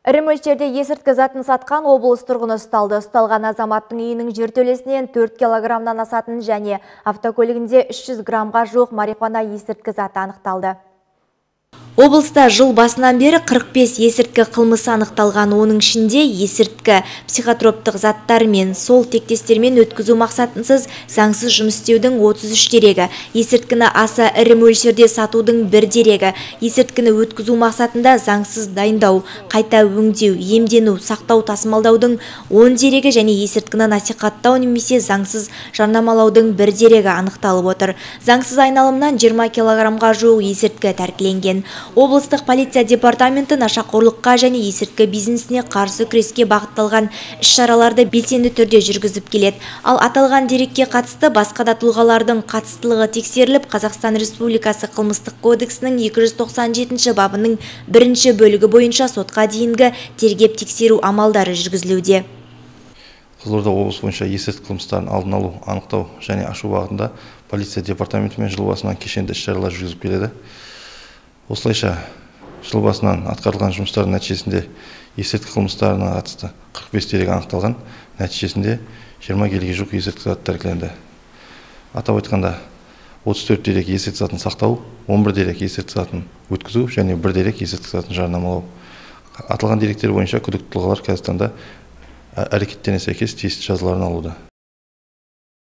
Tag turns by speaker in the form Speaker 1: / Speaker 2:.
Speaker 1: Ірі мөлшерде есірткі затын сатқан облыс тұрғыны ұсталды. Ұсталған азаматтың үйінің жертөлесінен 4 килограммнан асатын және автокөлігінде 300 граммға жуық марихуана есірткі заты анықталды. Облыста жыл басынан бері 45 есірткі қылмысы анықталған. Оның ішінде есірткі, психотроптық заттар мен сол тектестермен өткізу мақсатынсыз заңсыз жұмыс істеудің 33 дерегі, есірткіні аса ірі мөлшерде сатудың 1 дерегі, есірткіні өткізу мақсатында заңсыз дайындау, қайта өңдеу, иемдену, сақтау, тасымалдаудың 10 дерегі және есірткіні насихаттау немесе заңсыз жарнамалаудың 1 дерегі анықталып отыр. Заңсыз айналымнан 20 килограммға жуық есірткі тәркіленген. Облыстық полиция департаменті нашақорлыққа және есірткі бизнесіне қарсы күреске бағытталған іс-шараларды белсенді түрде жүргізіп келеді. Ал аталған дерекке қатысты басқа да тұлғалардың қатыстылығы тексеріліп, Қазақстан Республикасы қылмыстық кодексінің 297 бабының 1 бөлігі бойынша сотқа дейінгі тергеп-тексеру амалдары жүргізілуде.
Speaker 2: Қызылорда облысы бойынша есірткі қылмыстарын алдын алу, анықтау және ашу бағытында полиция департаментімен жыл басынан кешенді іс-шаралар жүргізіп келеді. Осылайша жыл басынан атқарылған жұмыстардың нәтижесінде есірткі қылмыстарына қатысты 45 дерек анықталған, нәтижесінде 20 келіге жуық есірткі заты тәркіленді. Атап айтқанда 34 дерек есірткі затын сақтау, 11 дерек есірткі затын өткізу және 1 дерек есірткі затын жарнамалау. Аталған деректер бойынша күдікті тұлғалар Қазақстанда әрекеттеріне сәйкес тиісті жазаларын алуда.